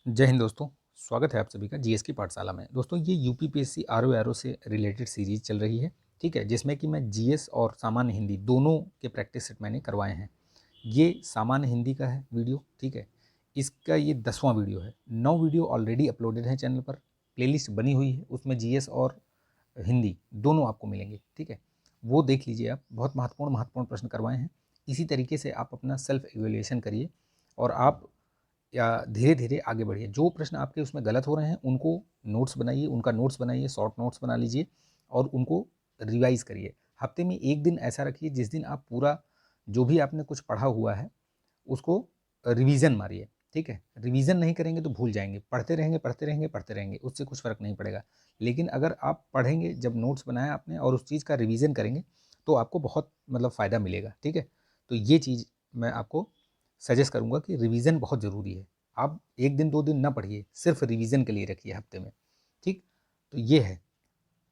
जय हिंद दोस्तों। स्वागत है आप सभी का जीएस की पाठशाला में। दोस्तों ये यूपीपीएससी आरओ से रिलेटेड सीरीज चल रही है, ठीक है, जिसमें कि मैं जीएस और सामान्य हिंदी दोनों के प्रैक्टिस सेट मैंने करवाए हैं। ये सामान्य हिंदी का है वीडियो, ठीक है। इसका ये 10वां वीडियो है। 9 वीडियो ऑलरेडी अपलोडेड हैं चैनल पर, प्लेलिस्ट बनी हुई है, उसमें जीएस और हिंदी दोनों आपको मिलेंगे, ठीक है। वो देख लीजिए आप, बहुत महत्वपूर्ण महत्वपूर्ण प्रश्न करवाए हैं। इसी तरीके से आप अपना सेल्फ इवेल्युएशन करिए और आप या धीरे धीरे आगे बढ़िए। जो प्रश्न आपके उसमें गलत हो रहे हैं उनको नोट्स बनाइए, उनका नोट्स बनाइए, शॉर्ट नोट्स बना लीजिए और उनको रिवाइज करिए। हफ्ते में एक दिन ऐसा रखिए जिस दिन आप पूरा जो भी आपने कुछ पढ़ा हुआ है उसको रिवीजन मारिए, ठीक है। रिवीजन नहीं करेंगे तो भूल जाएंगे, पढ़ते रहेंगे पढ़ते रहेंगे पढ़ते रहेंगे, उससे कुछ फ़र्क नहीं पड़ेगा। लेकिन अगर आप पढ़ेंगे, जब नोट्स बनाया आपने और उस चीज़ का रिवीजन करेंगे तो आपको बहुत फ़ायदा मिलेगा, ठीक है। तो ये चीज़ मैं आपको सजेस्ट करूँगा कि रिवीजन बहुत ज़रूरी है। आप एक दिन 2 दिन ना पढ़िए, सिर्फ रिवीजन के लिए रखिए हफ्ते में, ठीक। तो ये है,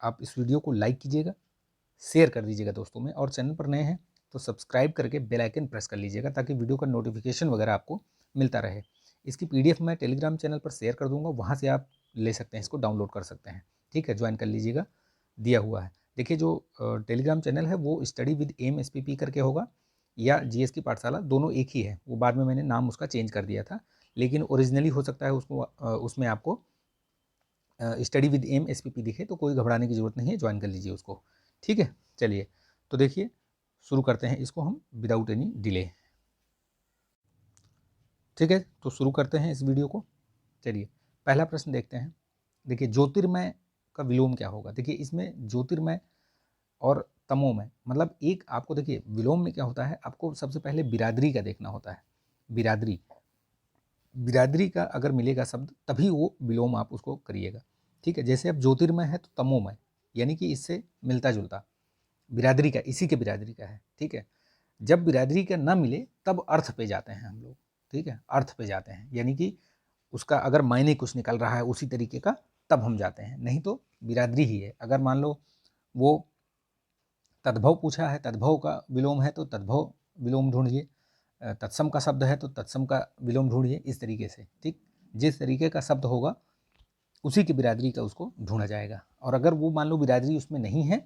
आप इस वीडियो को लाइक कीजिएगा, शेयर कर दीजिएगा दोस्तों में, और चैनल पर नए हैं तो सब्सक्राइब करके बेल आइकन प्रेस कर लीजिएगा ताकि वीडियो का नोटिफिकेशन वगैरह आपको मिलता रहे। इसकी पीडीएफ मैं टेलीग्राम चैनल पर शेयर कर दूंगा, वहाँ से आप ले सकते हैं, इसको डाउनलोड कर सकते हैं, ठीक है। ज्वाइन कर लीजिएगा, दिया हुआ है। देखिए जो टेलीग्राम चैनल है वो स्टडी विद एम एसपीपी करके होगा, या जीएस की पाठशाला, दोनों एक ही है। वो बाद में मैंने नाम उसका चेंज कर दिया था, लेकिन ओरिजिनली हो सकता है उसको उसमें आपको स्टडी विद एम एसपीपी दिखे, तो कोई घबराने की ज़रूरत नहीं है, ज्वाइन कर लीजिए उसको, ठीक है। चलिए तो देखिए, शुरू करते हैं इसको हम विदाउट एनी डिले, ठीक है। तो शुरू करते हैं इस वीडियो को। चलिए पहला प्रश्न देखते हैं। देखिए ज्योतिर्मय का विलोम क्या होगा। देखिए इसमें ज्योतिर्मय और तमोमय, मतलब एक आपको, देखिए विलोम में क्या होता है, आपको सबसे पहले बिरादरी का देखना होता है। बिरादरी, बिरादरी का अगर मिलेगा शब्द तभी वो विलोम आप उसको करिएगा, ठीक है। जैसे अब ज्योतिर्मय है तो तमोमय, यानी कि इससे मिलता जुलता, बिरादरी का, इसी के बिरादरी का है, ठीक है। जब बिरादरी का ना मिले तब अर्थ पे जाते हैं हम लोग, ठीक है, अर्थ पे जाते हैं, यानी कि उसका अगर मायने कुछ निकल रहा है उसी तरीके का, तब हम जाते हैं, नहीं तो बिरादरी ही है। अगर मान लो वो तद्भव पूछा है, तद्भव का विलोम है तो तद्भव विलोम ढूंढिए, तत्सम का शब्द है तो तत्सम का विलोम ढूंढिए, इस तरीके से, ठीक। जिस तरीके का शब्द होगा उसी की बिरादरी का उसको ढूंढा जाएगा। और अगर वो मान लो बिरादरी उसमें नहीं है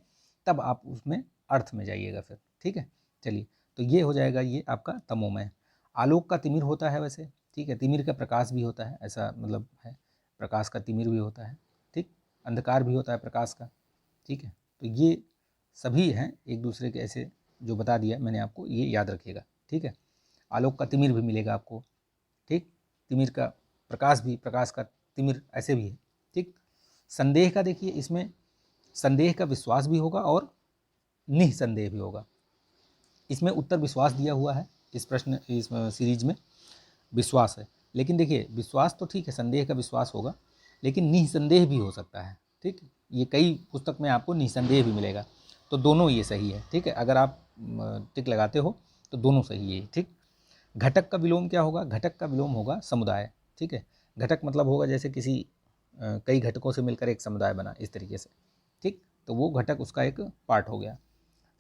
तब आप उसमें अर्थ में जाइएगा फिर, ठीक है। चलिए तो ये हो जाएगा, ये आपका तमोमय। आलोक का तिमिर होता है वैसे, ठीक है, तिमिर का प्रकाश भी होता है, ऐसा मतलब है, प्रकाश का तिमिर भी होता है, ठीक। अंधकार भी होता है प्रकाश का, ठीक है। तो ये सभी हैं एक दूसरे के ऐसे, जो बता दिया मैंने आपको, ये याद रखिएगा, ठीक है। आलोक का तिमिर भी मिलेगा आपको, ठीक। तिमिर का प्रकाश भी, प्रकाश का तिमिर ऐसे भी है, ठीक। संदेह का देखिए, इसमें संदेह का विश्वास भी होगा और निसंदेह भी होगा। इसमें उत्तर विश्वास दिया हुआ है, इस प्रश्न, इस सीरीज में विश्वास है। लेकिन देखिए विश्वास तो ठीक है, संदेह का विश्वास होगा, लेकिन निसंदेह भी हो सकता है, ठीक। ये कई पुस्तक में आपको निसंदेह भी मिलेगा, तो दोनों ये सही है, ठीक है। अगर आप टिक लगाते हो तो दोनों सही है, ठीक। घटक का विलोम क्या होगा। घटक का विलोम होगा समुदाय, ठीक है। घटक मतलब होगा जैसे किसी कई घटकों से मिलकर एक समुदाय बना, इस तरीके से, ठीक। तो वो घटक उसका एक पार्ट हो गया।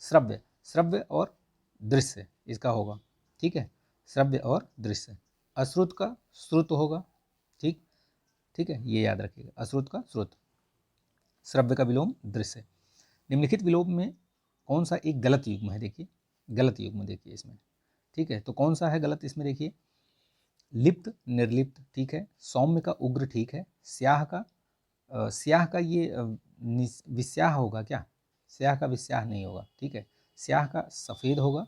श्रव्य, श्रव्य और दृश्य इसका होगा, ठीक है, श्रव्य और दृश्य। अश्रुत का श्रुत होगा, ठीक, ठीक है, ये याद रखिएगा, अश्रुत का श्रुत। श्रव्य का विलोम दृश्य। निम्नलिखित विलोम में कौन सा एक गलत युग्म है। देखिए गलत युग्म देखिए इसमें, ठीक है। तो कौन सा है गलत इसमें, देखिए लिप्त निर्लिप्त, ठीक है। सौम्य का उग्र, ठीक है। स्याह का स्याह का ये विस्याह होगा क्या। स्याह का विस्याह नहीं होगा, ठीक है। स्याह का सफ़ेद होगा,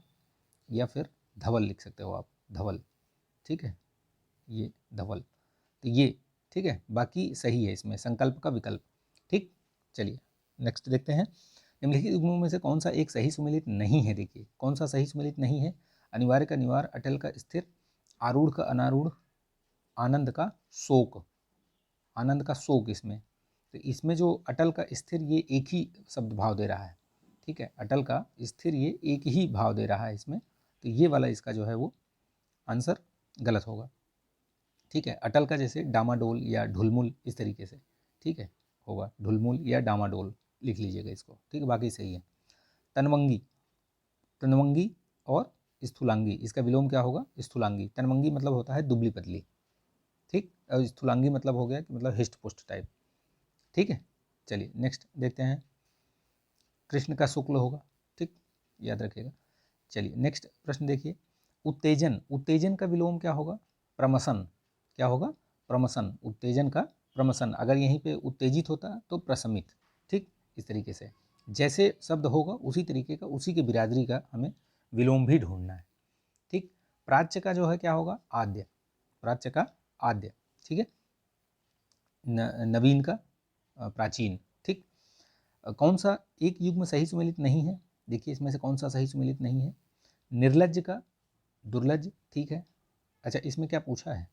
या फिर धवल लिख सकते हो आप, धवल, ठीक है, ये धवल। तो ये ठीक है, बाकी सही है इसमें संकल्प का विकल्प, ठीक। चलिए नेक्स्ट देखते हैं। निम्नलिखित युग्मों में से कौन सा एक सही सुमेलित नहीं है। देखिए कौन सा सही सुमेलित नहीं है। अनिवार्य का निवार, अटल का स्थिर, आरूढ़ का अनारूढ़, आनंद का शोक, आनंद का शोक इसमें। तो इसमें जो अटल का स्थिर, ये एक ही शब्द भाव दे रहा है, ठीक है। अटल का स्थिर ये एक ही भाव दे रहा है इसमें, तो ये वाला इसका जो है वो आंसर गलत होगा, ठीक है। अटल का जैसे डामाडोल या ढुलमुल, इस तरीके से, ठीक है, होगा ढुलमुल या डामाडोल, लिख लीजिएगा इसको, ठीक है, बाकी सही है। तनवंगी, तनवंगी और स्थूलांगी, इसका विलोम क्या होगा, स्थूलांगी। तनवंगी मतलब होता है दुबली पतली, ठीक। और स्थूलांगी मतलब हो गया कि मतलब हिस्ट पुष्ट टाइप, ठीक है। चलिए नेक्स्ट देखते हैं, कृष्ण का शुक्ल होगा, ठीक, याद रखिएगा। चलिए नेक्स्ट प्रश्न देखिए, उत्तेजन, उत्तेजन का विलोम क्या होगा? प्रमसन, क्या होगा? प्रमसन, उत्तेजन का प्रमसन। अगर यहीं पे उत्तेजित होता तो प्रशमित, ठीक, इस तरीके से जैसे शब्द होगा उसी तरीके का, उसी के बिरादरी का हमें विलोम भी ढूंढना है, ठीक। प्राच्य का जो है क्या होगा? आद्य, प्राच्य का आद्य, ठीक है। नवीन का प्राचीन, ठीक। कौन सा एक युग्म सही सुमेलित नहीं है? देखिए इसमें से कौन सा सही सुमेलित नहीं है? निर्लज्ज का दुर्लज्ज, ठीक है। अच्छा इसमें क्या पूछा है?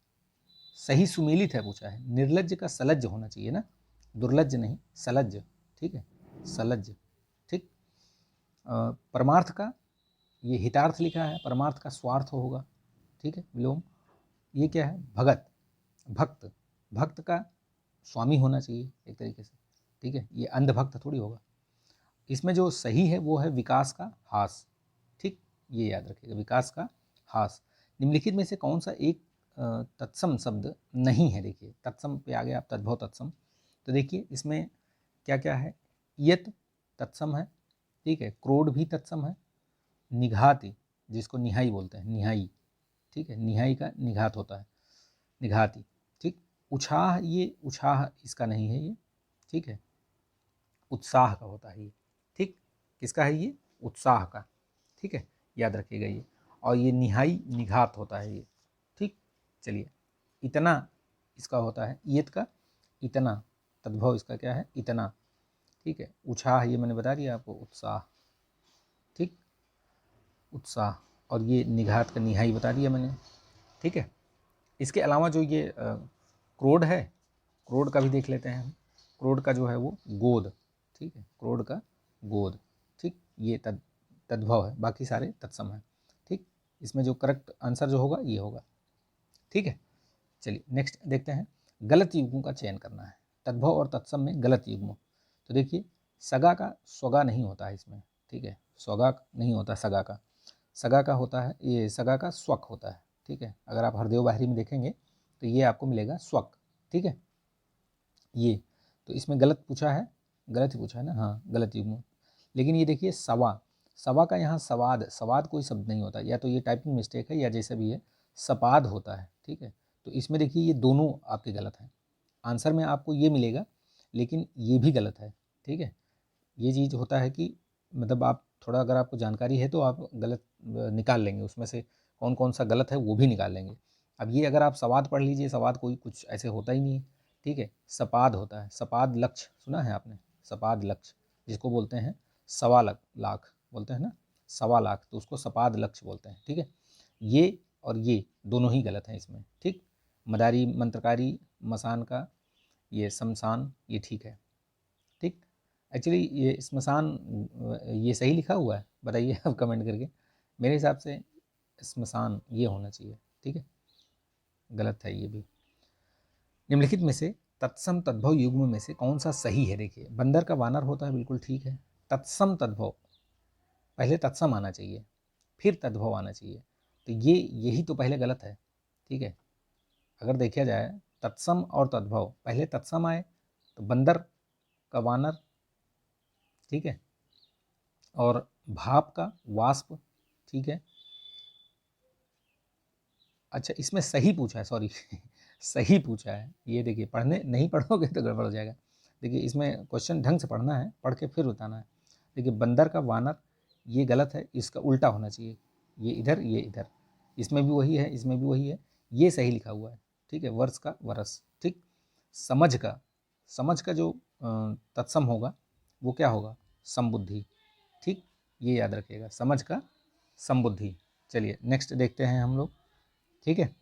सही सुमेलित है पूछा है। निर्लज्ज का सलज्ज होना चाहिए ना, दुर्लज्ज नहीं, सलज्ज, ठीक है, सलज्ज, ठीक। परमार्थ का, ये हितार्थ लिखा है, परमार्थ का स्वार्थ होगा, ठीक है, विलोम। ये क्या है? भगत, भक्त, भक्त का स्वामी होना चाहिए एक तरीके से, ठीक है, ये अंधभक्त थोड़ी होगा। इसमें जो सही है वो है विकास का हास, ठीक, ये याद रखिएगा, विकास का हास। निम्नलिखित में से कौन सा एक तत्सम शब्द नहीं है? देखिए तत्सम पे आ गया आप, तद्भव तत्सम। तो देखिए इसमें क्या क्या है? यत तत्सम है, ठीक है, क्रोध भी तत्सम है, निघाति जिसको निहाई बोलते हैं, निहाई, ठीक है, निहाई का निघात होता है, निघाति, ठीक। उछाह, ये उछाह इसका नहीं है ये, ठीक है, उत्साह का होता है ये, ठीक। किसका है ये? उत्साह का, ठीक है, याद रखिएगा ये। और ये निहाई निघात होता है ये, ठीक। चलिए इतना इसका होता है, ईयत का इतना, तद्भव इसका क्या है? इतना, ठीक है। उछाह ये मैंने बता दिया आपको, उत्साह, ठीक, उत्साह। और ये निघात का निहाई बता दिया मैंने, ठीक है। इसके अलावा जो ये क्रोध है, क्रोध का भी देख लेते हैं हम। क्रोध का जो है वो गोद, ठीक है, क्रोध का गोद, ठीक, ये तद्भव है, बाकी सारे तत्सम है, ठीक। इसमें जो करेक्ट आंसर जो होगा ये होगा, ठीक है। चलिए नेक्स्ट देखते हैं, गलत युग्मों का चयन करना है, तद्भव और तत्सम में गलत युग्म। तो देखिए सगा का स्वगा नहीं होता है इसमें, ठीक है, स्वगा नहीं होता सगा का, सगा का होता है, ये सगा का स्वक होता है, ठीक है। अगर आप हरदेव बाहरी में देखेंगे तो ये आपको मिलेगा स्वक, ठीक है। ये तो इसमें गलत पूछा है, गलत ही पूछा है ना, हाँ गलत युग्म। लेकिन ये देखिए सवा, सवा का यहाँ सवाद, सवाद कोई शब्द नहीं होता, या तो ये टाइपिंग मिस्टेक है या जैसे भी है, सपाद होता है, ठीक है। तो इसमें देखिए ये दोनों आपके गलत हैं, आंसर में आपको ये मिलेगा लेकिन ये भी गलत है, ठीक है। ये चीज़ होता है कि मतलब आप थोड़ा अगर आपको जानकारी है तो आप गलत निकाल लेंगे, उसमें से कौन कौन सा गलत है वो भी निकाल लेंगे। अब ये अगर आप सवाद पढ़ लीजिए, सवाद कोई कुछ ऐसे होता ही नहीं है, ठीक है, सपाद होता है, सपाद लक्ष्य सुना है आपने? सपाद लक्ष्य जिसको बोलते हैं सवा लाख बोलते हैं ना, सवा लाख, तो उसको सपाद लक्ष्य बोलते हैं, ठीक है। ये और ये दोनों ही गलत हैं इसमें, ठीक। मदारी मंत्रकारी मसान का ये शमशान ये ठीक है, ठीक। एक्चुअली ये श्मशान ये सही लिखा हुआ है, बताइए आप कमेंट करके। मेरे हिसाब से श्मशान ये होना चाहिए, ठीक है, गलत है ये भी। निम्नलिखित में से तत्सम तद्भव युग्म में से कौन सा सही है? देखिए बंदर का वानर होता है, बिल्कुल ठीक है। तत्सम तद्भव, पहले तत्सम आना चाहिए फिर तद्भव आना चाहिए, तो ये यही तो पहले गलत है, ठीक है। अगर देखा जाए तत्सम और तद्भव, पहले तत्सम आए तो बंदर का वानर, ठीक है, और भाप का वाष्प, ठीक है। अच्छा इसमें सही पूछा है, सॉरी सही पूछा है, ये देखिए पढ़ने नहीं पढ़ोगे तो गड़बड़ हो जाएगा। देखिए इसमें क्वेश्चन ढंग से पढ़ना है, पढ़ के फिर बताना है। देखिए बंदर का वानर ये गलत है, इसका उल्टा होना चाहिए, ये इधर ये इधर, इसमें भी वही है इसमें भी वही है, ये सही लिखा हुआ है, ठीक है, वर्ष का वरस, ठीक। समझ का जो तत्सम होगा वो क्या होगा? समबुद्धि, ठीक, ये याद रखिएगा, समझ का समबुद्धि। चलिए नेक्स्ट देखते हैं हम लोग, ठीक है।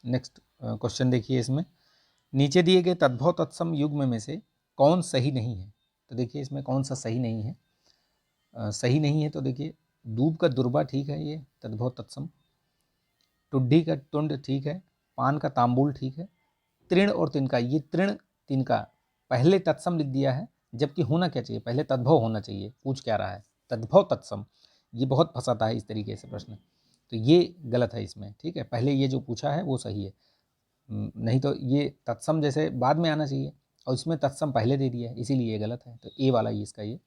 नेक्स्ट क्वेश्चन देखिए, इसमें नीचे दिए गए तद्भव तत्सम युग्म में से कौन सही नहीं है? तो देखिए इसमें कौन सा सही नहीं है? सही नहीं है तो देखिए दूब का दुर्बा ठीक है, ये तद्भव तत्सम। टुड्डी का तुंड ठीक है, पान का तांबुल ठीक है। तृण और तिनका, ये तृण तिनका पहले तत्सम लिख दिया है, जबकि होना क्या चाहिए? पहले तद्भव होना चाहिए। पूछ क्या रहा है? तद्भव तत्सम। ये बहुत फंसाता है इस तरीके से प्रश्न, तो ये गलत है इसमें, ठीक है। पहले ये जो पूछा है वो सही है, नहीं तो ये तत्सम जैसे बाद में आना चाहिए और इसमें तत्सम पहले दे दिया है, इसीलिए ये गलत है। तो ए वाला ये इसका ये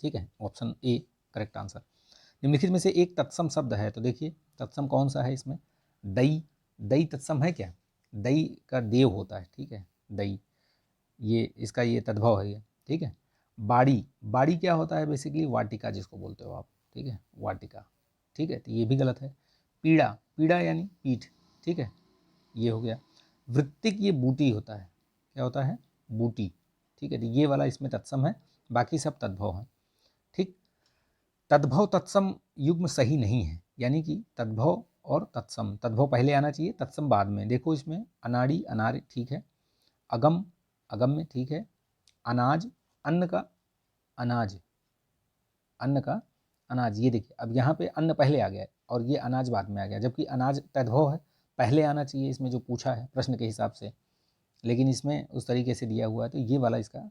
ठीक है, ऑप्शन ए करेक्ट आंसर। निम्नलिखित में से एक तत्सम शब्द है, तो देखिए तत्सम कौन सा है इसमें, दई। दई तत्सम है क्या, दई का देव होता है, ठीक है, दई ये इसका ये तद्भव है ये, ठीक है। बाड़ी, बाड़ी क्या होता है बेसिकली, वाटिका जिसको बोलते हो आप, ठीक है, वाटिका, ठीक है, तो ये भी गलत है। पीड़ा, पीड़ा यानी पीठ, ठीक है, ये हो गया। वृत्तिक, ये बूटी होता है, क्या होता है, बूटी, ठीक है, तो ये वाला इसमें तत्सम है, बाकी सब तद्भव है, ठीक। तद्भव तत्सम युग्म सही नहीं है, यानी कि तद्भव और तत्सम, तद्भव पहले आना चाहिए, तत्सम बाद में। देखो इसमें अनाड़ी, अनार, ठीक है, अगम, अगम में, ठीक है, अनाज, अन्न का अनाज, अन्न का अनाज, ये देखिए अब यहाँ पे अन्न पहले आ गया है और ये अनाज बाद में आ गया, जबकि अनाज तद्भव है, पहले आना चाहिए इसमें जो पूछा है प्रश्न के हिसाब से, लेकिन इसमें उस तरीके से दिया हुआ है, तो ये वाला इसका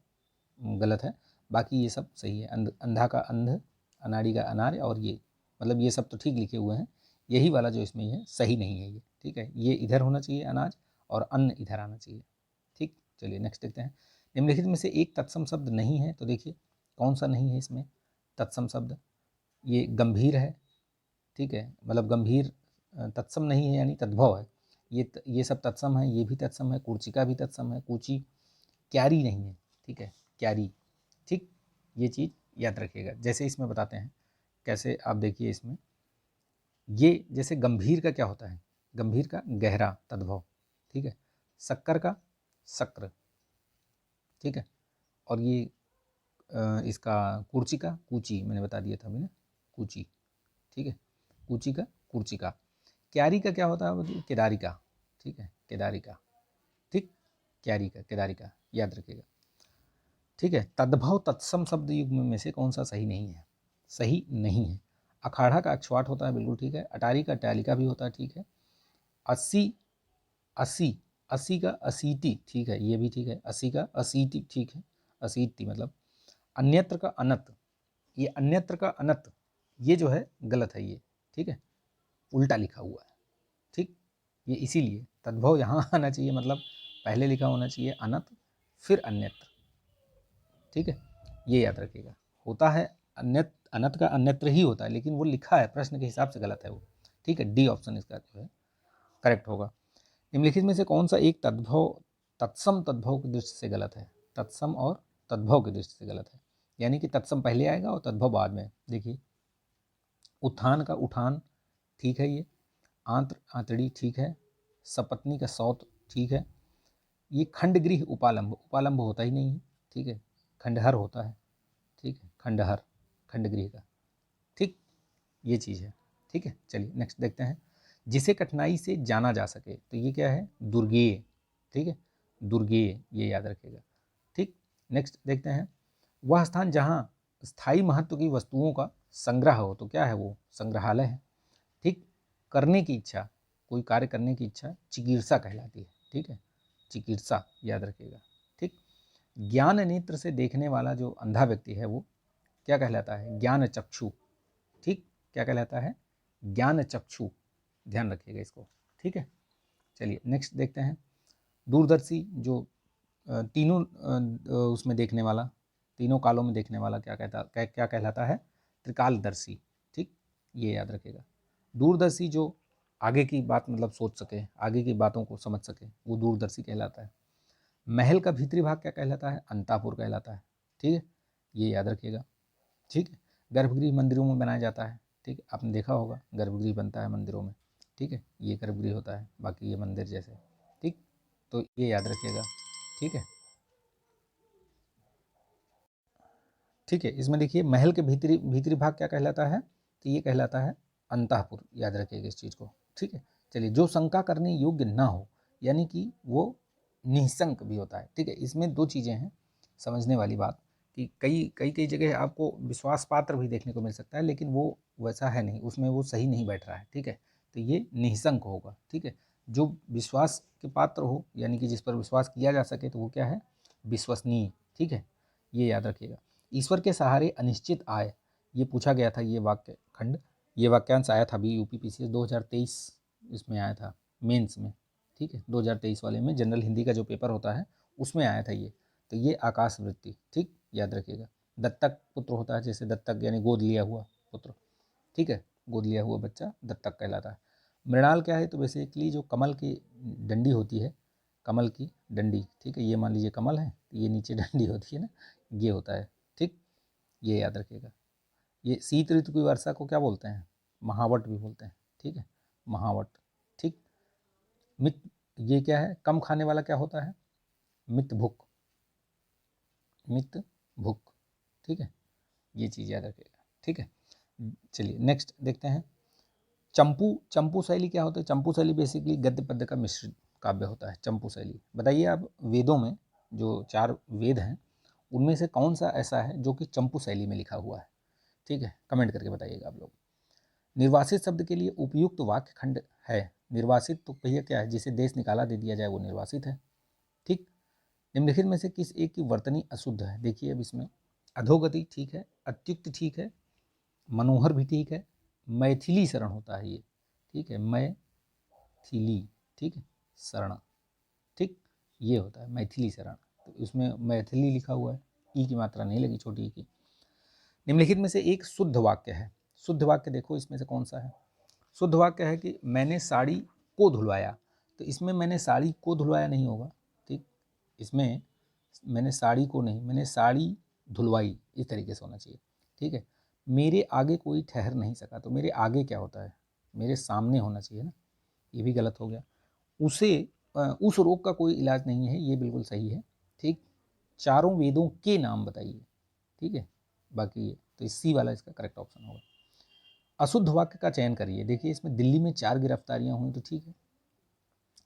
गलत है। बाकी ये सब सही है, अंधा का अंध, अनाड़ी का अनार, और ये मतलब ये सब तो ठीक लिखे हुए हैं, यही वाला जो इसमें है सही नहीं है ये, ठीक है, ये इधर होना चाहिए अनाज और अन्न इधर आना चाहिए, ठीक। चलिए नेक्स्ट देखते हैं। निम्नलिखित में से एक तत्सम शब्द नहीं है, तो देखिए कौन सा नहीं है इसमें तत्सम शब्द, ये गंभीर है, ठीक है, मतलब गंभीर तत्सम नहीं है यानी तद्भव है, ये सब तत्सम है, ये भी तत्सम है, कूर्चिका भी तत्सम है, कूची, क्यारी नहीं है, ठीक है, क्यारी, ठीक, ये चीज़ याद रखिएगा। जैसे इसमें बताते हैं कैसे, आप देखिए इसमें ये जैसे गंभीर का क्या होता है, गंभीर का गहरा तद्भव, ठीक है, शक्कर का शक्र, ठीक है, और ये इसका कूर्चिका कूची, मैंने बता दिया था अभी ना, कूची, ठीक है, कूची का कूर्चिका। क्यारी का क्या होता है, केदारी का, ठीक है, केदारी का, ठीक, क्यारी का केदारी का, याद रखिएगा, ठीक है। तद्भव तत्सम शब्द युग्म में से कौन सा सही नहीं है, सही नहीं है। अखाड़ा का अक्षवाट होता है, बिल्कुल ठीक है, अटारी का टैलिका भी होता है, ठीक है, अस्सी, अस्सी, अस्सी का असीटी, ठीक है, ये भी ठीक है, अस्सी का असीटी, ठीक है, असीटी मतलब। अन्यत्र का अनत, ये अन्यत्र का अनत, ये जो है गलत है ये, ठीक है, उल्टा लिखा हुआ है, ठीक, ये इसीलिए तद्भव यहाँ आना चाहिए, मतलब पहले लिखा होना चाहिए अनत फिर अन्यत्र, ठीक है, ये याद रखिएगा। होता है अन्यत, अनत का अन्यत्र ही होता है, लेकिन वो लिखा है प्रश्न के हिसाब से गलत है वो, ठीक है, डी ऑप्शन इसका जो है करेक्ट होगा। निम्नलिखित में से कौन सा एक तद्भव तत्सम तद्भव की दृष्टि से गलत है, तत्सम और तद्भव की दृष्टि से गलत है, यानी कि तत्सम पहले आएगा और तद्भव बाद में। देखिए उत्थान का उठान, ठीक है, ये आंत्र आंतड़ी, ठीक है, सपत्नी का सौत, ठीक है, ये खंडगृह उपालंब, उपालंब होता ही नहीं है, ठीक है, खंडहर होता है, ठीक है, खंडहर खंडगृह का, ठीक, ये चीज़ है, ठीक है। चलिए नेक्स्ट देखते हैं। जिसे कठिनाई से जाना जा सके, तो ये क्या है, दुर्गेय, ठीक है, दुर्गेय, ये याद रखिएगा, ठीक। नेक्स्ट देखते हैं। वह स्थान जहाँ स्थायी महत्व की वस्तुओं का संग्रह हो, तो क्या है वो, संग्रहालय है, ठीक। करने की इच्छा, कोई कार्य करने की इच्छा चिकीर्षा कहलाती है, ठीक है, चिकीर्षा याद रखिएगा, ठीक। ज्ञान नेत्र से देखने वाला जो अंधा व्यक्ति है वो क्या कहलाता है, ज्ञान चक्षु, ठीक, क्या कहलाता है, ज्ञान चक्षु, ध्यान रखिएगा इसको, ठीक है। चलिए नेक्स्ट देखते हैं। दूरदर्शी जो तीनों उसमें देखने वाला, तीनों कालों में देखने वाला क्या कहलाता है, त्रिकालदर्शी, ठीक, ये याद रखिएगा। दूरदर्शी जो आगे की बात मतलब सोच सके, आगे की बातों को समझ सके, वो दूरदर्शी कहलाता है। महल का भीतरी भाग क्या कहलाता है, अंतापुर कहलाता है, ठीक है, ये याद रखिएगा, ठीक है। गर्भगृह मंदिरों में बनाया जाता है, ठीक है, आपने देखा होगा गर्भगृह बनता है मंदिरों में, ठीक है, ये गर्भगृह होता है, बाकी ये मंदिर जैसे, ठीक, तो ये याद रखिएगा, ठीक है, ठीक है। इसमें देखिए महल के भीतरी भीतरी भाग क्या कहलाता है, तो ये कहलाता है अंतःपुर, याद रखिएगा इस चीज़ को, ठीक है। चलिए जो शंका करने योग्य ना हो, यानी कि वो निःशंक भी होता है, ठीक है, इसमें दो चीज़ें हैं समझने वाली बात, कि कई कई कई जगह आपको विश्वास पात्र भी देखने को मिल सकता है, लेकिन वो वैसा है नहीं, उसमें वो सही नहीं बैठ रहा है, ठीक है, तो ये निःशंक होगा, ठीक है। जो विश्वास के पात्र हो, यानी कि जिस पर विश्वास किया जा सके, तो वो क्या है, विश्वसनीय, ठीक है, ये याद रखिएगा। ईश्वर के सहारे अनिश्चित आय, ये पूछा गया था, ये वाक्य खंड, ये वाक्यांश आया था अभी यूपी PCS 2023 इसमें आया था मेंस में, ठीक है, 2023 वाले में जनरल हिंदी का जो पेपर होता है उसमें आया था ये। तो ये आकाश वृत्ति, ठीक, याद रखिएगा। दत्तक पुत्र होता है, जैसे दत्तक यानी गोद लिया हुआ पुत्र, ठीक है, गोद लिया हुआ बच्चा दत्तक कहलाता है। मृणाल क्या है, तो बेसिकली जो कमल की डंडी होती है, कमल की डंडी, ठीक है, ये मान लीजिए कमल है, ये नीचे डंडी होती है ना, ये होता है, ठीक, ये याद रखिएगा। ये शीत ऋतु की वर्षा को क्या बोलते हैं, महावट भी बोलते हैं, ठीक है, महावट, ठीक। मित, ये क्या है, कम खाने वाला क्या होता है, मित भुक, मित भुक, ठीक है, ये चीज़ याद रखिएगा, ठीक है। चलिए नेक्स्ट देखते हैं। चंपू, चंपू शैली क्या होता है, चंपू शैली बेसिकली गद्य पद्य का मिश्रित काव्य होता है चंपू शैली। बताइए आप, वेदों में जो 4 वेद हैं उनमें से कौन सा ऐसा है जो कि चंपू शैली में लिखा हुआ है, ठीक है, कमेंट करके बताइएगा आप लोग। निर्वासित शब्द के लिए उपयुक्त वाक्य खंड है, निर्वासित तो भैया क्या है, जिसे देश निकाला दे दिया जाए वो निर्वासित है, ठीक। निम्नलिखित में से किस एक की वर्तनी अशुद्ध है, देखिए अब इसमें अधोगति ठीक है, अत्युक्त ठीक है, मनोहर भी ठीक है, मैथिली शरण होता है ये, ठीक है, मैथिली, ठीक है, शरण, ठीक, ये होता है मैथिली शरण। तो इसमें मैथिली लिखा हुआ है, ई की मात्रा नहीं लगी, छोटी ई की। निम्नलिखित में से एक शुद्ध वाक्य है, शुद्ध वाक्य देखो इसमें से कौन सा है। शुद्ध वाक्य है कि मैंने साड़ी को धुलवाया, तो इसमें मैंने साड़ी को धुलवाया नहीं होगा, ठीक, इसमें मैंने साड़ी को नहीं, मैंने साड़ी धुलवाई, इस तरीके से होना चाहिए, ठीक है। मेरे आगे कोई ठहर नहीं सका, तो मेरे आगे क्या होता है, मेरे सामने होना चाहिए ना, ये भी गलत हो गया। उसे उस रोग का कोई इलाज नहीं है, ये बिल्कुल सही है, ठीक। चारों वेदों के नाम बताइए, ठीक है, बाकी ये तो सी वाला इसका करेक्ट ऑप्शन होगा। अशुद्ध वाक्य का चयन करिए, देखिए इसमें दिल्ली में 4 गिरफ्तारियां हुई, तो ठीक है,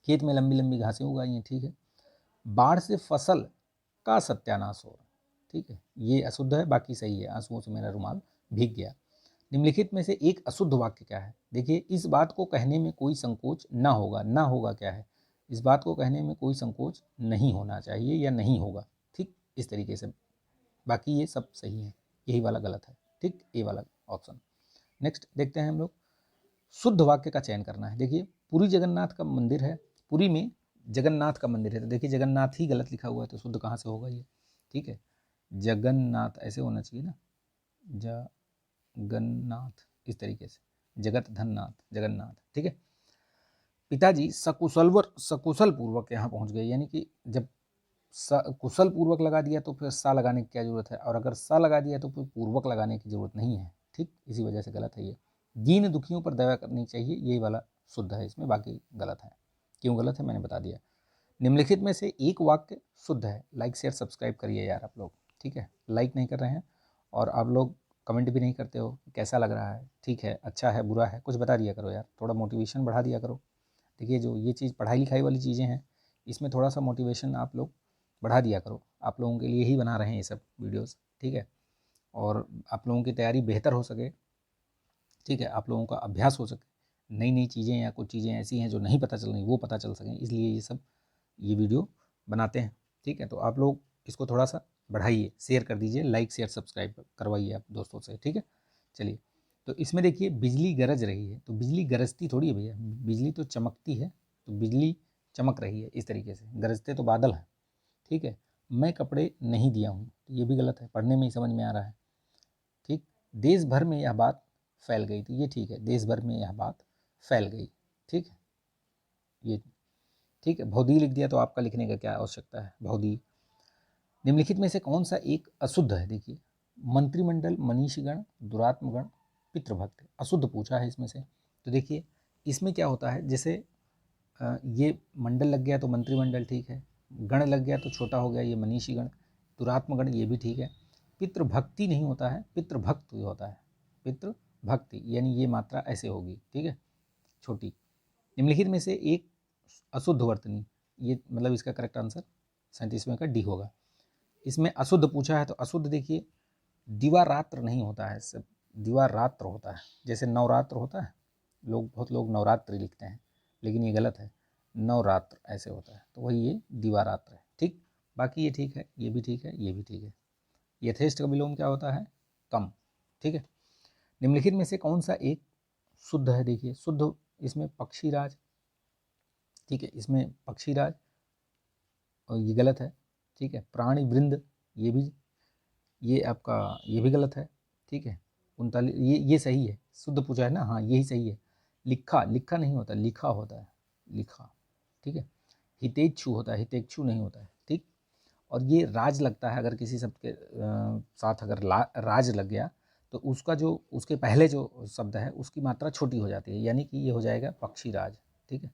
खेत में लंबी लंबी घासें उगाई हैं, ठीक है, बाढ़ से फसल का सत्यानाश हो, ठीक है, ये अशुद्ध है, बाकी सही है, आंसुओं से मेरा रुमाल भीग गया। निम्नलिखित में से एक अशुद्ध वाक्य क्या है, देखिए इस बात को कहने में कोई संकोच ना होगा, ना होगा क्या है, इस बात को कहने में कोई संकोच नहीं होना चाहिए या नहीं होगा, ठीक, इस तरीके से, बाकी ये सब सही है, यही वाला गलत है, ठीक, ये वाला ऑप्शन। नेक्स्ट देखते हैं हम लोग, शुद्ध वाक्य का चयन करना है। देखिए पुरी जगन्नाथ का मंदिर है, पुरी में जगन्नाथ का मंदिर है, तो देखिए जगन्नाथ ही गलत लिखा हुआ है, तो शुद्ध कहाँ से होगा ये, ठीक है, जगन्नाथ ऐसे होना चाहिए ना, जगन्नाथ, इस तरीके से, जगत धननाथ, जगन्नाथ, ठीक है। पिताजी सकुशल पूर्वक यहाँ पहुँच गए, यानी कि जब कुशल पूर्वक लगा दिया तो फिर सा लगाने की क्या जरूरत है, और अगर सा लगा दिया तो फिर पूर्वक लगाने की जरूरत नहीं है, ठीक, इसी वजह से गलत है ये। दीन दुखियों पर दया करनी चाहिए, ये वाला शुद्ध है इसमें, बाकी गलत है। क्यों गलत है मैंने बता दिया। निम्नलिखित में से एक वाक्य शुद्ध है, लाइक शेयर सब्सक्राइब करिए यार आप लोग, ठीक है, लाइक नहीं कर रहे हैं और आप लोग कमेंट भी नहीं करते हो, कैसा लग रहा है, ठीक है, अच्छा है बुरा है, कुछ बता दिया करो यार, थोड़ा मोटिवेशन बढ़ा दिया करो। देखिए जो ये चीज़ पढ़ाई लिखाई वाली चीज़ें हैं, इसमें थोड़ा सा मोटिवेशन आप लोग बढ़ा दिया करो, आप लोगों के लिए ही बना रहे हैं ये सब वीडियोस, ठीक है, और आप लोगों की तैयारी बेहतर हो सके, ठीक है, आप लोगों का अभ्यास हो सके, नई नई चीज़ें या कुछ चीज़ें ऐसी हैं जो नहीं पता चल रही वो पता चल सकें, इसलिए ये वीडियो बनाते हैं, ठीक है। तो आप लोग इसको थोड़ा सा बढ़ाइए, शेयर कर दीजिए, लाइक शेयर सब्सक्राइब करवाइए आप दोस्तों से, ठीक है। चलिए, तो इसमें देखिए बिजली गरज रही है, तो बिजली गरजती थोड़ी है भैया, बिजली तो चमकती है, तो बिजली चमक रही है, इस तरीके से, गरजते तो बादल हैं, ठीक है। मैं कपड़े नहीं दिया हूँ, तो ये भी गलत है, पढ़ने में ही समझ में आ रहा है, ठीक। देश भर में यह बात फैल गई, तो ये ठीक है, देश भर में यह बात फैल गई, ठीक है, ये ठीक है। भौदी लिख दिया तो आपका लिखने का क्या आवश्यकता है, भौदी। निम्नलिखित में से कौन सा एक अशुद्ध है, देखिए मंत्रिमंडल, मनीषीगण, दुरात्मगण, पितृभक्त, अशुद्ध पूछा है इसमें से। तो देखिए इसमें क्या होता है, जैसे ये मंडल लग गया तो मंत्रिमंडल ठीक है, गण लग गया तो छोटा हो गया ये मनीषीगण, दुरात्मगण ये भी ठीक है, पितृभक्ति नहीं होता है, पितृभक्त होता है, पितृभक्ति, यानी ये मात्रा ऐसे होगी, ठीक है, छोटी। निम्नलिखित में से एक अशुद्ध वर्तनी, ये मतलब इसका करेक्ट आंसर 37वें का डी होगा। इसमें अशुद्ध पूछा है तो अशुद्ध देखिए दिवारात्र नहीं होता है, सब दिवारात्र होता है, जैसे नवरात्र होता है, बहुत लोग नवरात्रि लिखते हैं, लेकिन ये गलत है, नवरात्र ऐसे होता है, तो वही ये दिवारात्र है, ठीक। बाकी ये ठीक है, ये भी ठीक है, ये भी ठीक है। यथेष्ट का विलोम क्या होता है, कम, ठीक है। निम्नलिखित में से कौन सा एक शुद्ध है, देखिए शुद्ध, इसमें पक्षीराज, ठीक है, इसमें पक्षीराज और ये गलत है। ठीक है, प्राणी वृंद ये भी, ये आपका ये भी गलत है। ठीक है, 39 ये सही है, शुद्ध पूछा है ना, हाँ यही सही है। लिखा, लिखा नहीं होता, लिखा होता है, लिखा। ठीक है, हितेच्छु होता है, हितेच्छु नहीं होता है। ठीक, और ये राज लगता है, अगर किसी शब्द के साथ अगर राज लग गया तो उसका जो उसके पहले जो शब्द है उसकी मात्रा छोटी हो जाती है, यानी कि ये हो जाएगा पक्षी राज। ठीक है,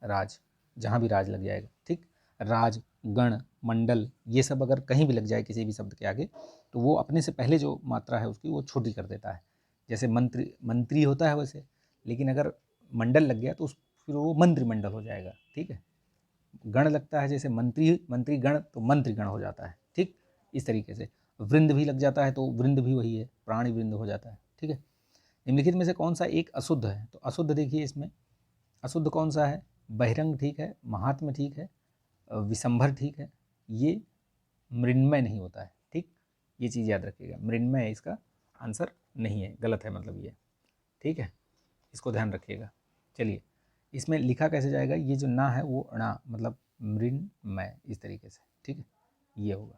राज, जहाँ भी राज लग जाएगा। ठीक, राज, गण, मंडल ये सब अगर कहीं भी लग जाए किसी भी शब्द के आगे तो वो अपने से पहले जो मात्रा है उसकी वो छोटी कर देता है। जैसे मंत्री, मंत्री होता है वैसे, लेकिन अगर मंडल लग गया तो फिर वो मंत्रिमंडल हो जाएगा। ठीक है, गण लगता है जैसे मंत्री, मंत्रीगण तो मंत्रीगण हो जाता है। ठीक, इस तरीके से वृंद भी लग जाता है तो वृंद भी वही है, प्राणी वृंद हो जाता है। ठीक है, निम्नलिखित में से कौन सा एक अशुद्ध है? तो अशुद्ध देखिए इसमें अशुद्ध कौन सा है? बहिरंग ठीक है, महात्म्य ठीक है, विशंभर ठीक है, ये मृण्मय नहीं होता है। ठीक, ये चीज़ याद रखिएगा, मृण्मय इसका आंसर नहीं है, गलत है मतलब ये। ठीक है, इसको ध्यान रखिएगा। चलिए, इसमें लिखा कैसे जाएगा? ये जो ना है वो णा, मतलब मृण्मय, इस तरीके से। ठीक है, ये होगा।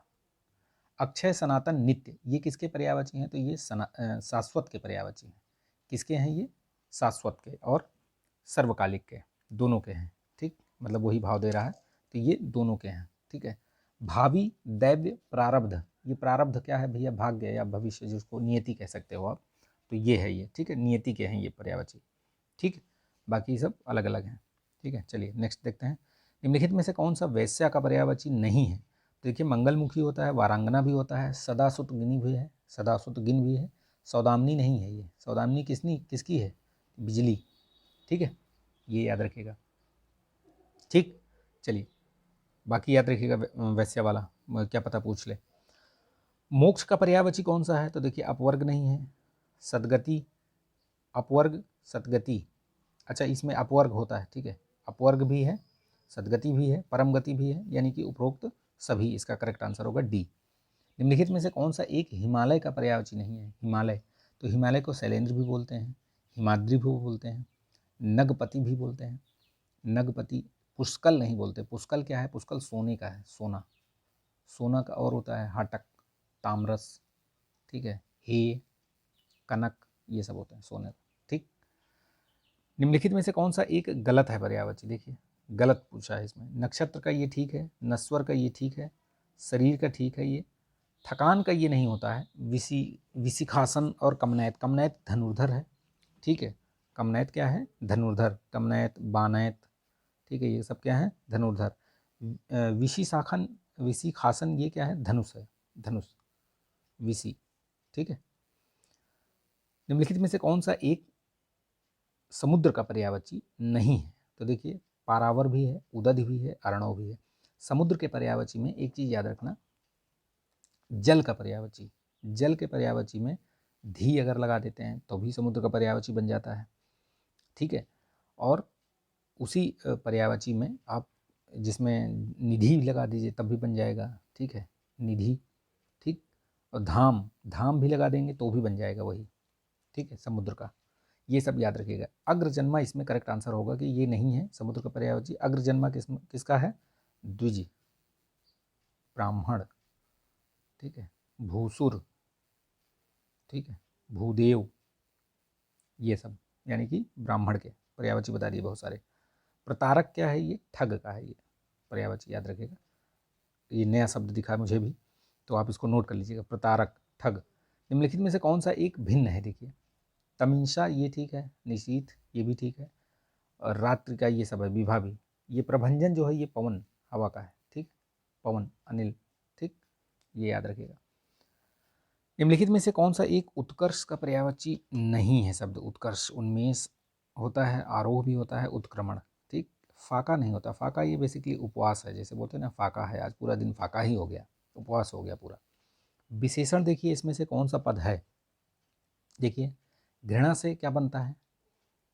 अक्षय, सनातन, नित्य ये किसके पर्यायवाची हैं? तो ये शाश्वत के पर्यायवाची हैं। किसके हैं ये? शाश्वत के और सर्वकालिक के, दोनों के हैं। ठीक, मतलब वही भाव दे रहा है, तो ये दोनों के हैं। ठीक है, भावी, दैव्य, प्रारब्ध, ये प्रारब्ध क्या है भैया? भाग्य या भविष्य, जिसको नियति कह सकते हो आप, तो ये है ये। ठीक है, नियति के हैं ये पर्यायवाची। ठीक, बाकी सब अलग अलग हैं। ठीक है, चलिए नेक्स्ट देखते हैं। निम्नलिखित में से कौन सा वैश्या का पर्यायवाची नहीं है? तो देखिए, मंगलमुखी होता है, वारांगना भी होता है, सदासुत गिनी भी है, सदासुत गिन भी है, सौदामिनी नहीं है। ये सौदामिनी किसकी है? बिजली। ठीक है, ये याद रखिएगा। ठीक, चलिए बाकी याद रखिएगा, वैश्या वाला क्या पता पूछ ले। मोक्ष का पर्यायवाची कौन सा है? तो देखिए, अपवर्ग नहीं है, सदगति, अपवर्ग, सदगति। अच्छा, इसमें अपवर्ग होता है। ठीक है, अपवर्ग भी है, सदगति भी है, परम गति भी है, यानी कि उपरोक्त सभी। इसका करेक्ट आंसर होगा डी। निम्नलिखित में से कौन सा एक हिमालय का पर्यायवाची नहीं है? हिमालय, तो हिमालय को शैलेंद्र भी बोलते हैं, हिमाद्री भी बोलते हैं, नगपति भी बोलते हैं। नगपति, पुष्कल नहीं बोलते। पुष्कल क्या है? पुष्कल सोने का है, सोना, सोना का। और होता है हाटक, ताम्रस। ठीक है, हे, कनक, ये सब होते हैं सोने का। ठीक, निम्नलिखित में से कौन सा एक गलत है पर्यायवाची? देखिए, गलत पूछा है इसमें। नक्षत्र का ये ठीक है, नस्वर का ये ठीक है, शरीर का ठीक है, ये थकान का ये नहीं होता है। विशिखासन और कमनैत, कमनैत धनुर्धर है। ठीक है, कमनैत क्या है? धनुर्धर, कमनैत, बानैत। ठीक है, ये सब क्या है? धनुर्धर। विशिखासन, विशिखासन ये क्या है? धनुष है, धनुष, विशि। ठीक है, निम्नलिखित में से कौन सा एक समुद्र का पर्यायवाची नहीं है? तो देखिए, पारावर भी है, उदध भी है, अर्णव भी है। समुद्र के पर्यायवाची में एक चीज याद रखना, जल का पर्यायवाची, जल के पर्यायवाची में धी अगर लगा देते हैं तो भी समुद्र का पर्यायवाची बन जाता है। ठीक है, और उसी पर्यायवाची में आप जिसमें निधि लगा दीजिए तब भी बन जाएगा। ठीक है, निधि। ठीक, और धाम, धाम भी लगा देंगे तो भी बन जाएगा वही। ठीक है, समुद्र का। ये सब याद रखिएगा। अग्रजन्मा इसमें करेक्ट आंसर होगा कि ये नहीं है समुद्र का पर्यायवाची। अग्रजन्मा किसका है? द्विज, ब्राह्मण। ठीक है, भूसुर। ठीक है, भूदेव, ये सब यानी कि ब्राह्मण के पर्यायवाची बता दिए बहुत सारे। प्रतारक क्या है? ये ठग का है, ये पर्यायवाची याद रखिएगा। ये नया शब्द दिखा मुझे भी, तो आप इसको नोट कर लीजिएगा, प्रतारक, ठग। निम्नलिखित में से कौन सा एक भिन्न है? देखिए, तमीशा ये ठीक है, निशीथ ये भी ठीक है, और रात्रि का ये सब है, विभा भी। ये प्रभंजन जो है ये पवन, हवा का है। ठीक, पवन, अनिल। ठीक, ये याद रखिएगा। निम्नलिखित में से कौन सा एक उत्कर्ष का पर्यायवाची नहीं है? शब्द उत्कर्ष, उन्मेष होता है, आरोह भी होता है, उत्क्रमण। ठीक, फाका नहीं होता। फाका ये बेसिकली उपवास है, जैसे बोलते हैं ना, फाका है, आज पूरा दिन फाका ही हो गया, उपवास हो गया पूरा। विशेषण देखिए, इसमें से कौन सा पद है? देखिए, घृणा से क्या बनता है?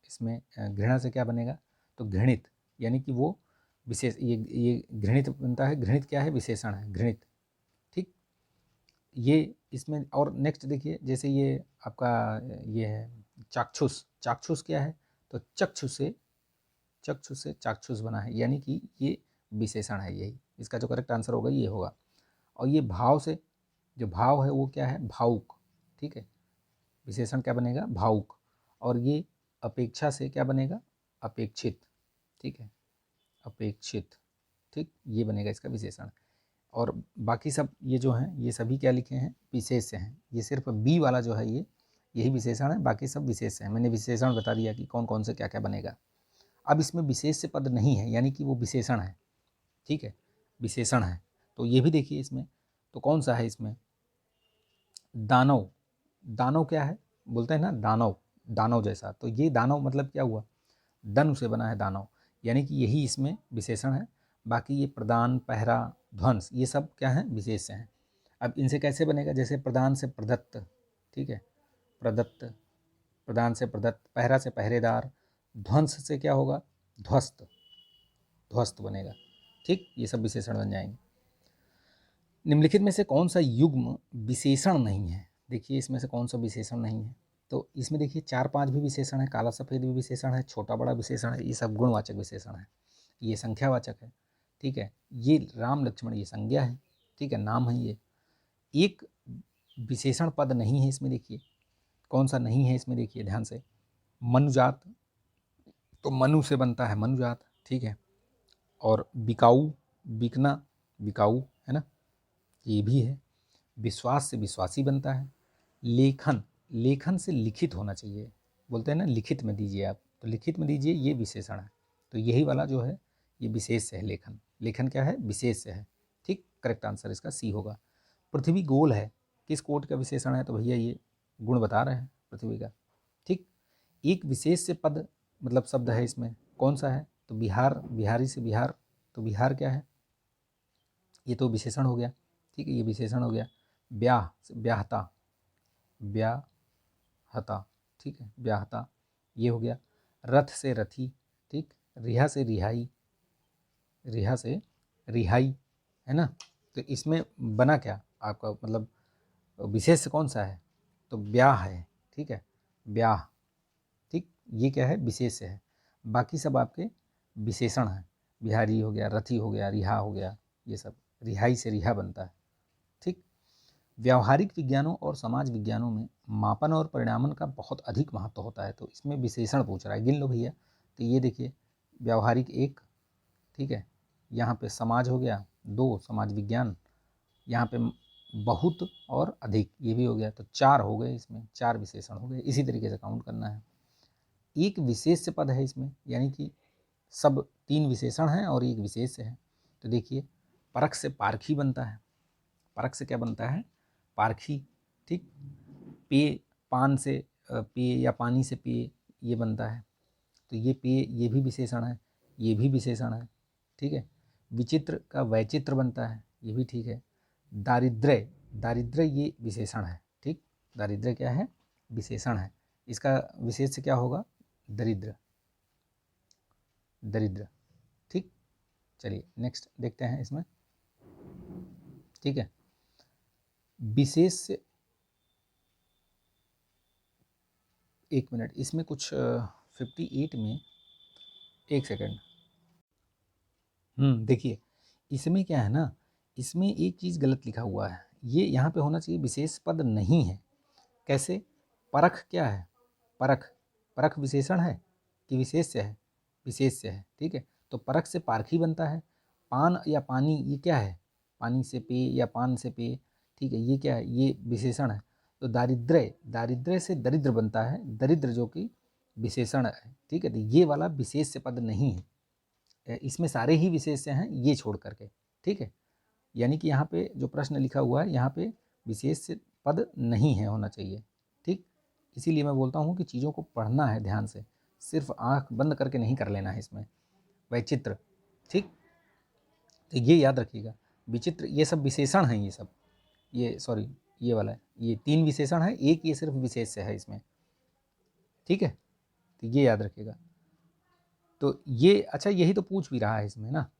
इसमें घृणा से क्या बनेगा? तो घृणित, यानी कि वो विशेष, ये घृणित बनता है। घृणित क्या है? विशेषण है, घृणित। ठीक, ये इसमें। और नेक्स्ट देखिए, जैसे ये आपका ये है चाक्षुष, चाक्षुष क्या है? तो चक्षु से चक्षु से चाक्षुष बना है, यानी कि ये विशेषण है, यही इसका जो करेक्ट आंसर होगा ये होगा। और ये भाव से, जो भाव है वो क्या है, भावुक, ठीक है, विशेषण क्या बनेगा, भावुक। और ये अपेक्षा से क्या बनेगा, अपेक्षित, ठीक है, अपेक्षित, ठीक, ये बनेगा इसका विशेषण। और बाकी सब ये जो हैं ये सभी क्या लिखे हैं, विशेष हैं। ये सिर्फ बी वाला जो है ये यही विशेषण है, बाकी सब विशेष हैं। मैंने विशेषण बता दिया कि कौन कौन से क्या क्या बनेगा। अब इसमें विशेष से पद नहीं है, यानी कि वो विशेषण है, ठीक है, विशेषण है। तो ये भी देखिए इसमें, तो कौन सा है इसमें, दानव। दानव क्या है, बोलते हैं ना दानव, दानव जैसा। तो ये दानव मतलब क्या हुआ, दनु से बना है दानव, यानी कि यही इसमें विशेषण है। बाकी ये प्रदान, पहरा, ध्वंस, ये सब क्या है, विशेष हैं। अब इनसे कैसे बनेगा, जैसे प्रदान से प्रदत्त, ठीक है, प्रदत्त, प्रदान से प्रदत्त, पहरा से पहरेदार, ध्वंस से क्या होगा, ध्वस्त, ध्वस्त बनेगा, ठीक, ये सब विशेषण बन जाएंगे। निम्नलिखित में से कौन सा युग्म विशेषण नहीं है, देखिए इसमें से कौन सा विशेषण नहीं है। तो इसमें देखिए 4-5 भी विशेषण है, काला सफ़ेद भी विशेषण है, छोटा बड़ा विशेषण है, ये सब गुणवाचक विशेषण है। ये संख्यावाचक है, ठीक है, ये राम लक्ष्मण ये संज्ञा है, ठीक है, नाम है ये। एक विशेषण पद नहीं है इसमें, देखिए कौन सा नहीं है इसमें, देखिए ध्यान से, मनुजात, तो मनु से बनता है मनुजात, ठीक है। और बिकाऊ, बिकना, बिकाऊ है ना, ये भी है। विश्वास से विश्वासी बनता है। लेखन, लेखन से लिखित होना चाहिए, बोलते हैं ना लिखित में दीजिए आप, तो लिखित में दीजिए, ये विशेषण है। तो यही वाला जो है ये विशेष से है, लेखन, लेखन क्या है, विशेष से है, ठीक, करेक्ट आंसर इसका सी होगा। पृथ्वी गोल है, किस कोट का विशेषण है, तो भैया ये गुण बता रहे हैं पृथ्वी का, ठीक। एक विशेष से पद मतलब शब्द है इसमें, कौन सा है, तो बिहार, बिहारी से बिहार, तो बिहार क्या है, ये तो विशेषण हो गया, ठीक है, ये विशेषण हो गया। ब्याह, ब्याहता, ब्याहता, ठीक है, ब्याहता, ये हो गया। रथ से रथी, ठीक, रिहा से रिहाई, रिहा से रिहाई, है ना। तो इसमें बना क्या आपका, मतलब विशेष कौन सा है, तो ब्याह है, ठीक है, ब्याह, ठीक, ये क्या है, विशेष से है। बाकी सब आपके विशेषण हैं, बिहारी हो गया, रथी हो गया, रिहा हो गया, ये सब रिहाई से रिहा बनता है, ठीक। व्यावहारिक विज्ञानों और समाज विज्ञानों में मापन और परिणामन का बहुत अधिक महत्व होता है, तो इसमें विशेषण पूछ रहा है, गिन लो भैया। तो ये देखिए व्यावहारिक 1, ठीक है, यहाँ पे समाज हो गया 2, समाज विज्ञान, यहाँ पे बहुत और अधिक, ये भी हो गया, तो 4 हो गए, इसमें 4 विशेषण हो गए। इसी तरीके से काउंट करना है। एक विशेष से पद है इसमें, यानी कि सब 3 विशेषण हैं और एक विशेष है। तो देखिए परख से पारखी बनता है, परख से क्या बनता है, पारखी, ठीक। पेय, पान से पेय या पानी से पेय, ये बनता है, तो ये पेय, ये भी विशेषण है, ये भी विशेषण है, ठीक है। विचित्र का वैचित्र बनता है, ये भी ठीक है। दारिद्र्य, दारिद्र्य ये विशेषण है, ठीक, दारिद्र्य क्या है, विशेषण है। इसका विशेष से क्या होगा, दरिद्र, दरिद्र, ठीक। चलिए नेक्स्ट देखते हैं इसमें, ठीक है। विशेष से, एक मिनट, इसमें कुछ 58 में, एक सेकेंड, देखिए इसमें क्या है ना, इसमें एक चीज़ गलत लिखा हुआ है, ये यहाँ पे होना चाहिए विशेष पद नहीं है। कैसे, परख क्या है, परख, परख विशेषण है कि विशेष से है, विशेष से है, ठीक है। तो परख से पारखी बनता है। पान या पानी, ये क्या है, पानी से पेय या पान से पेय, ठीक है, ये क्या है, ये विशेषण है। तो दारिद्र्य, दारिद्र्य से दरिद्र बनता है, दरिद्र जो कि विशेषण है, ठीक है। तो ये वाला विशेष से पद नहीं है, इसमें सारे ही विशेष से हैं ये छोड़ करके, ठीक है। यानी कि यहाँ पे जो प्रश्न लिखा हुआ है, यहाँ पे विशेष से पद नहीं है, होना चाहिए, ठीक। इसीलिए मैं बोलता हूँ कि चीज़ों को पढ़ना है ध्यान से, सिर्फ आँख बंद करके नहीं कर लेना है इसमें। वैचित्र, ठीक, तो ये याद रखिएगा। विचित्र, ये सब विशेषण हैं, ये सब, ये सॉरी ये वाला है, ये 3 विशेषण है, एक ये सिर्फ विशेष से है इसमें, ठीक है। तो ये याद रखिएगा। तो ये अच्छा, यही तो पूछ भी रहा है इसमें ना,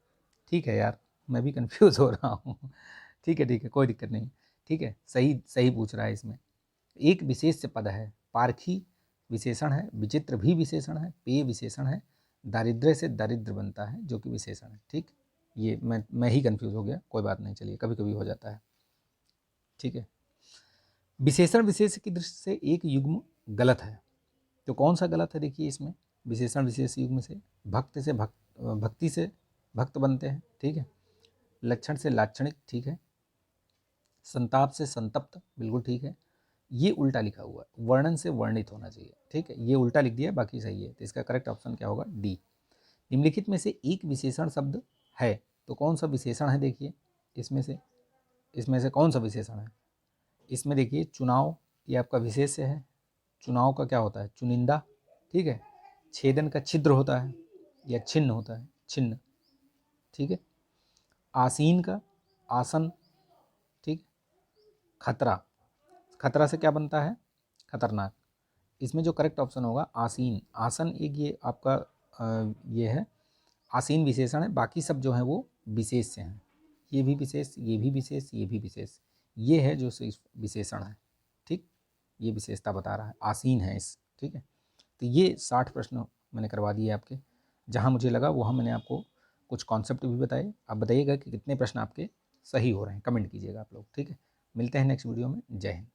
ठीक है यार, मैं भी कंफ्यूज हो रहा हूँ ठीक है, ठीक है, कोई दिक्कत नहीं, ठीक है, सही सही पूछ रहा है इसमें। एक विशेष से पद है, पारखी विशेषण है, विचित्र भी विशेषण है, पेय विशेषण है, दारिद्र्य से दरिद्र बनता है, जो कि विशेषण है। ठीक, ये मैं ही कंफ्यूज हो गया, कोई बात नहीं, चलिए कभी कभी हो जाता है। ठीक है, विशेषण विशेष की दृष्टि से एक युग्म गलत है, तो कौन सा गलत है? देखिए इसमें विशेषण विशेष युग्म से भक्ति से भक्त बनते हैं। ठीक है, लक्षण से लाक्षणिक, ठीक है, संताप से संतप्त, बिल्कुल ठीक है। ये उल्टा लिखा हुआ है, वर्णन से वर्णित होना चाहिए। ठीक है, ये उल्टा लिख दिया, बाकी सही है, तो इसका करेक्ट ऑप्शन क्या होगा? डी। निम्नलिखित में से एक विशेषण शब्द है, तो कौन सा विशेषण है? देखिए इसमें से कौन सा विशेषण है? इसमें देखिए चुनाव, ये आपका विशेष्य है। चुनाव का क्या होता है? चुनिंदा। ठीक है, छेदन का छिद्र होता है या छिन्न होता है, छिन्न। ठीक है, आसीन का आसन। ठीक, खतरा, खतरा से क्या बनता है? खतरनाक। इसमें जो करेक्ट ऑप्शन होगा आसीन, आसन एक ये आपका ये है आसीन विशेषण है, बाकी सब जो है वो विशेष से हैं। ये भी विशेष, ये भी विशेष, ये भी विशेष, ये है जो विशेषण है। ठीक, ये विशेषता बता रहा है, आसीन है इस। ठीक है, तो ये 60 प्रश्न मैंने करवा दिए आपके, जहाँ मुझे लगा वहाँ मैंने आपको कुछ कॉन्सेप्ट भी बताए। आप बताइएगा कि कितने प्रश्न आपके सही हो रहे हैं, कमेंट कीजिएगा आप लोग। ठीक है, मिलते हैं नेक्स्ट वीडियो में। जय हिंद।